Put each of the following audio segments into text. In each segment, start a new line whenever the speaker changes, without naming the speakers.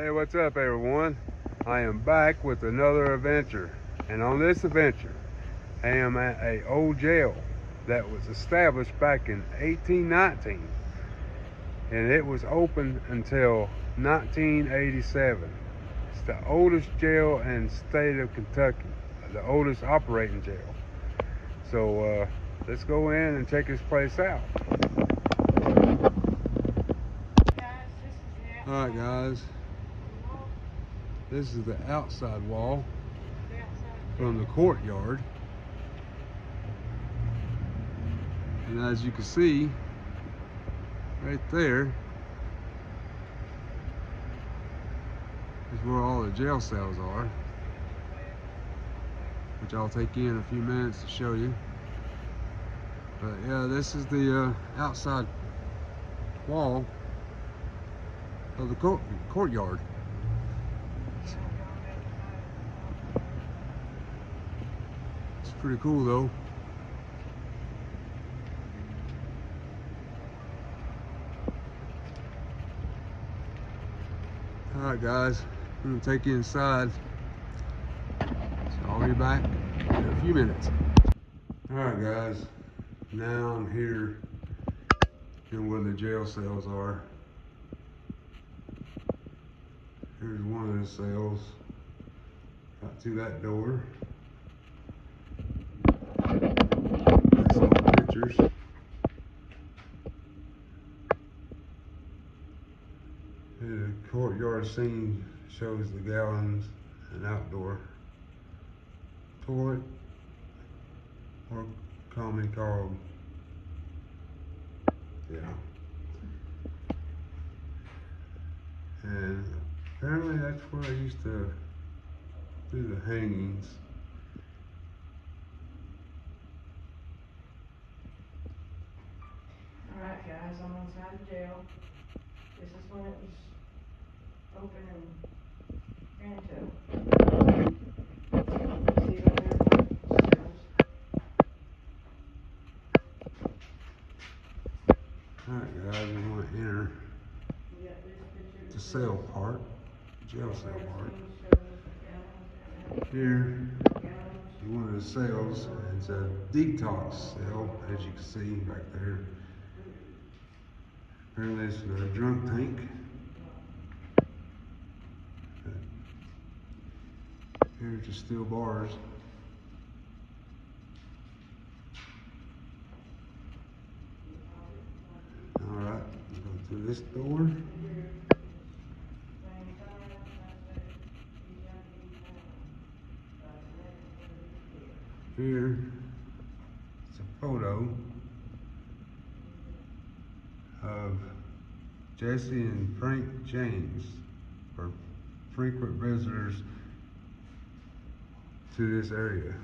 Hey, what's up everyone? I am back with another adventure, and on this adventure I am at a old jail that was established back in 1819, and it was open until 1987. It's the oldest jail in the state of Kentucky, the oldest operating jail. So let's go in and check this place out. Alright guys, this is the outside wall from the courtyard, and as you can see right there is where all the jail cells are, which I'll take in a few minutes to show you. But yeah, this is the outside wall of the courtyard. It's pretty cool though. Alright guys, I'm gonna take you inside, so I'll be back in a few minutes. Alright guys, now I'm here in where the jail cells are. Here's one of the cells. Got to that door. That's all the pictures. The courtyard scene shows the gallons and outdoor toilet, or commonly called, and apparently that's where I used to do the hangings.
Alright guys, I'm inside the jail. This is when it was open and ran to. See right there by the cells.
Alright guys, we want to enter the cell part, jail cell part. Here is one of the cells. It's a detox cell, as you can see back there. Apparently it's a drunk tank. Here's the steel bars. Alright, go through this door. Here, it's a photo of Jesse and Frank James, were frequent visitors to this area.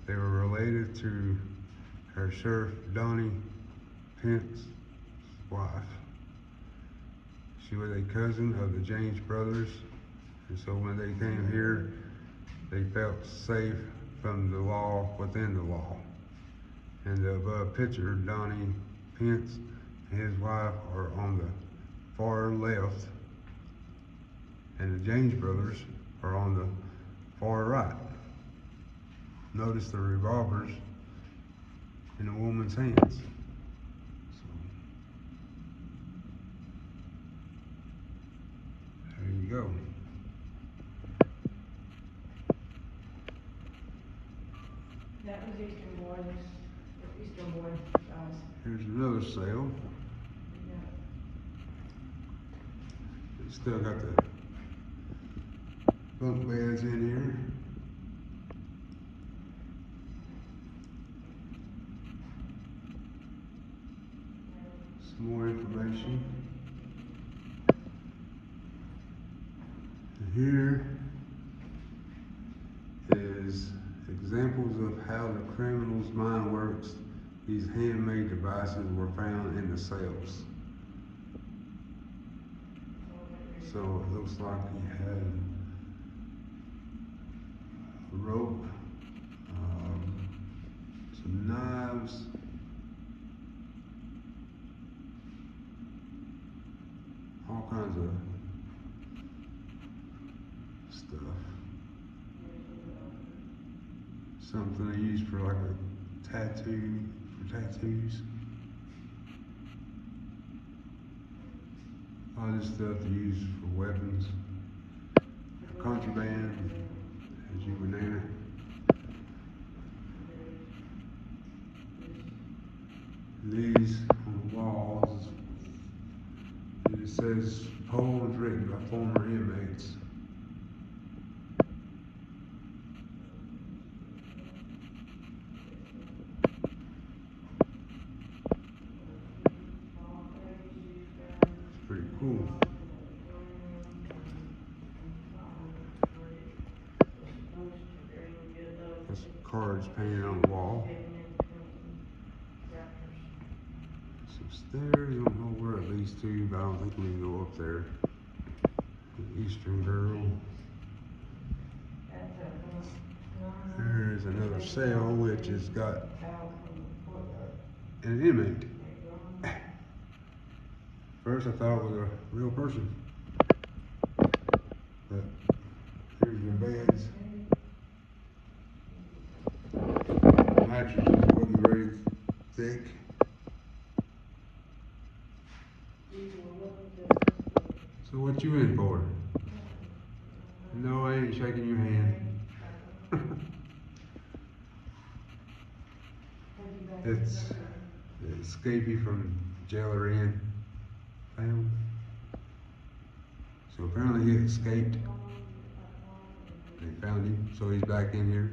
They were related to her Sheriff Donnie Pence's wife. She was a cousin of the James brothers, and so when they came here, they felt safe from the law within the law. And the above picture, Donnie Pence and his wife are on the far left, and the James brothers are on the far right. Notice the revolvers in the woman's hands. So, there you go.
That was Eastern Boy, this is Eastern Boy, guys.
Here's another cell. They still got the bunk beds in here. Some more information. And here is examples of how the criminal's mind works. These handmade devices were found in the cells. So it looks like he had a rope, some knives, all kinds of stuff. Something they use for like a tattoo, for tattoos. All this stuff they use for weapons, for contraband, as you would name it. These on the walls, it says poems written by former inmates. It's pretty cool. There's cards painted on the wall. Some stairs, I don't know where it leads to, but I don't think we can go up there. The Eastern Girl. There's another cell which has got an inmate. First I thought it was a real person, but here's their beds. The mattress wasn't very thick. So what you in for? No, I ain't shaking your hand. It's the escapee from jail or in found. So apparently he escaped. They found him, so he's back in here.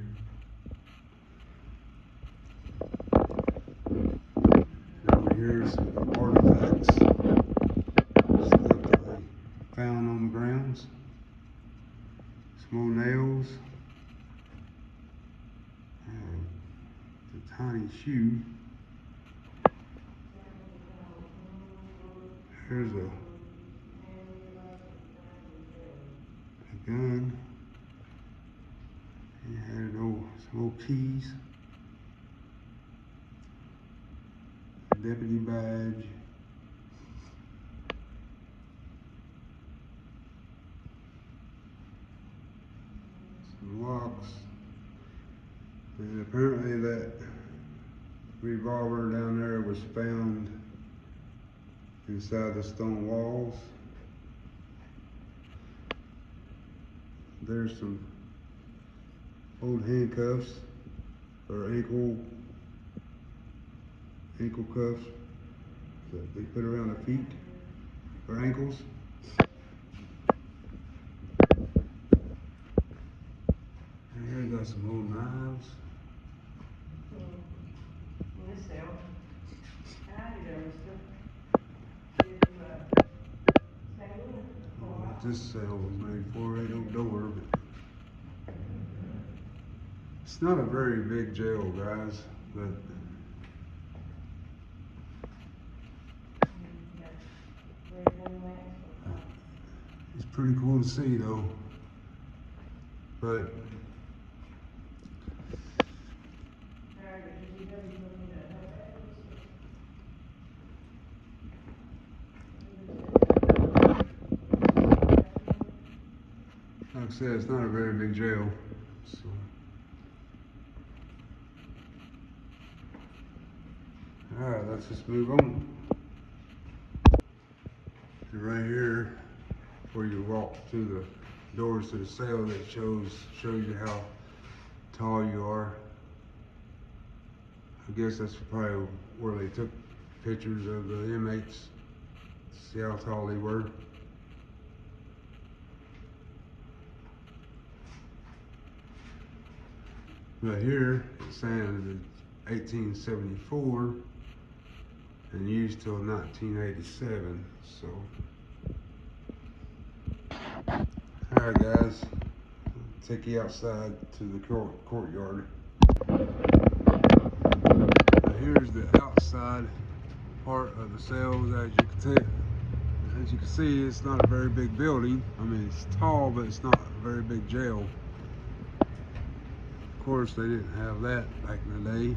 And over here's some artifacts, stuff that they found on the grounds. Small nails. A tiny shoe. Here's a gun. He had some old keys. Deputy badge. Some locks. And apparently that revolver down there was found inside the stone walls. There's some old handcuffs or ankle cuffs that they put around the feet or ankles. And here we got some old knives. This cell was made for, ain't no door, but it's not a very big jail, guys, but it's pretty cool to see though. But like I said, it's not a very big jail. So alright, let's just move on. And right here, before you walk through the doors to the cell, that shows you how tall you are. I guess that's probably where they took pictures of the inmates, see how tall they were. But here it's saying that 1874 and used till 1987. So, all right, guys, I'll take you outside to the courtyard. Now here's the outside part of the cells. As you can see, it's not a very big building. I mean, it's tall, but it's not a very big jail. Of course, they didn't have that back in the day,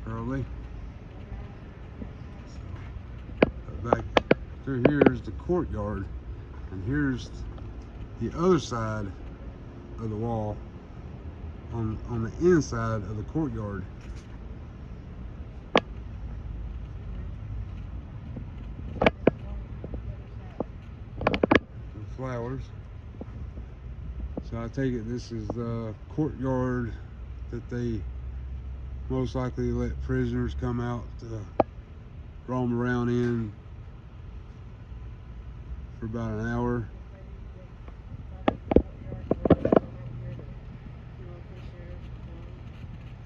probably. So, back through here is the courtyard, and here's the other side of the wall, on the inside of the courtyard. And flowers. So I take it this is the courtyard that they most likely let prisoners come out to roam around in for about an hour.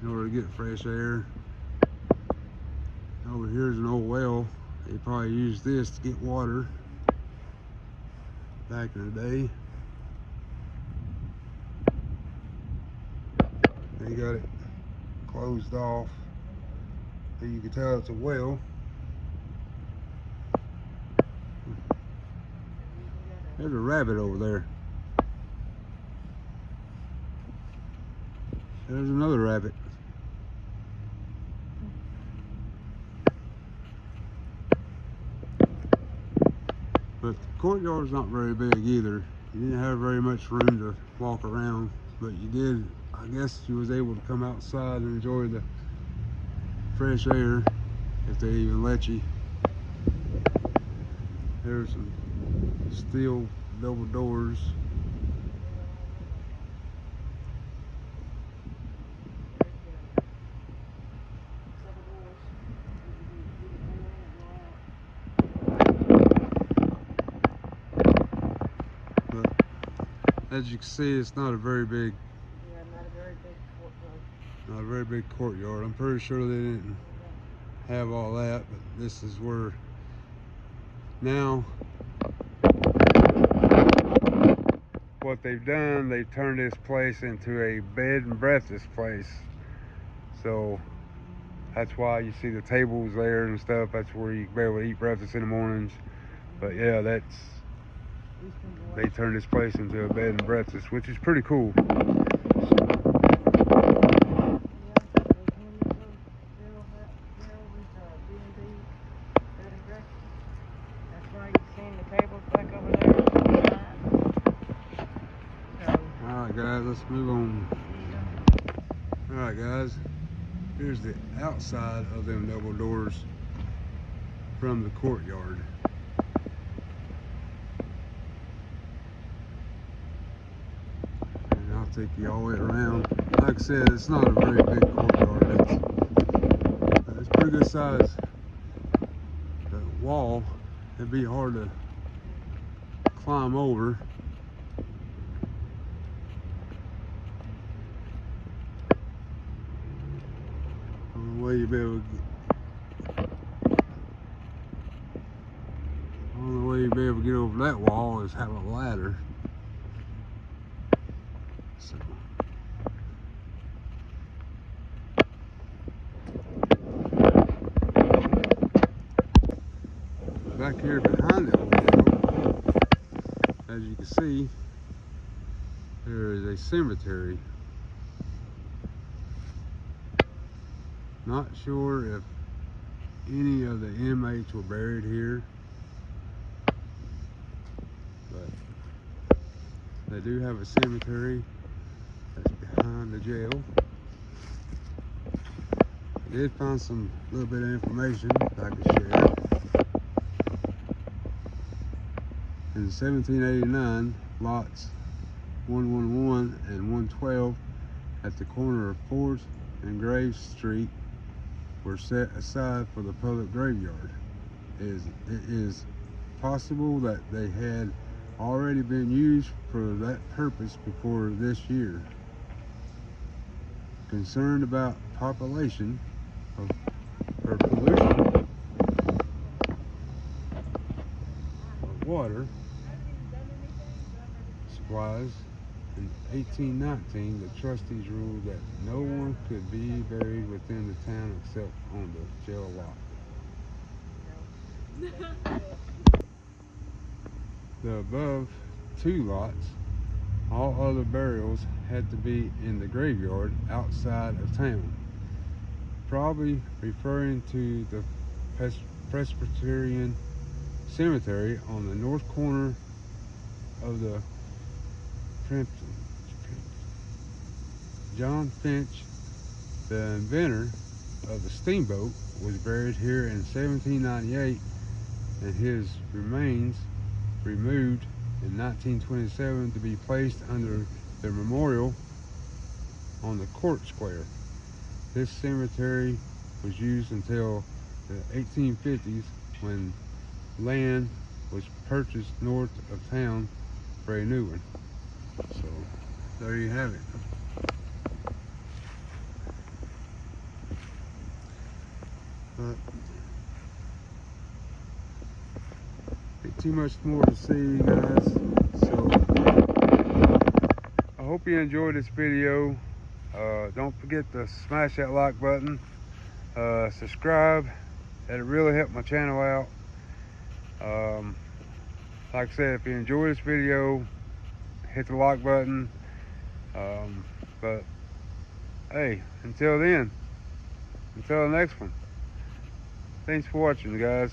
In order to get fresh air. Over here's an old well. They probably used this to get water back in the day. They got it closed off, so you can tell it's a well. There's a rabbit over there. There's another rabbit. But the courtyard's not very big either. You didn't have very much room to walk around, but you did, I guess you was able to come outside and enjoy the fresh air, if they even let you. There's some steel double doors. But as you can see, it's not a very big, not a very big courtyard. I'm pretty sure they didn't have all that, but this is where now what they've done, they've turned this place into a bed and breakfast place. So that's why you see the tables there and stuff. That's where you can be able to eat breakfast in the mornings. But yeah, they turned this place into a bed and breakfast, which is pretty cool. Alright guys, let's move on. Alright guys, here's the outside of them double doors from the courtyard. And I'll take you all the way around. Like I said, it's not a very big courtyard. It's pretty good size. The wall, it'd be hard to climb over. Only way you'd be able to get over that wall is have a ladder. So back here behind the window, as you can see, there is a cemetery. Not sure if any of the inmates were buried here, but they do have a cemetery that's behind the jail. I did find some little bit of information that I could share. In 1789, lots 111 and 112 at the corner of 4th and Grave Street were set aside for the public graveyard. It is possible that they had already been used for that purpose before this year. Concerned about population or pollution of water supplies, in 1819, the trustees ruled that no one could be buried within the town except on the jail lot. The above two lots, all other burials had to be in the graveyard outside of town, probably referring to the Presbyterian cemetery on the north corner of the John Finch, the inventor of the steamboat, was buried here in 1798, and his remains removed in 1927 to be placed under the memorial on the court square. This cemetery was used until the 1850s, when land was purchased north of town for a new one. So there you have it. But ain't too much more to see, guys. So I hope you enjoyed this video. Don't forget to smash that like button, subscribe. That'll really help my channel out. Like I said, if you enjoy this video, hit the like button. But hey, until the next one, thanks for watching, guys.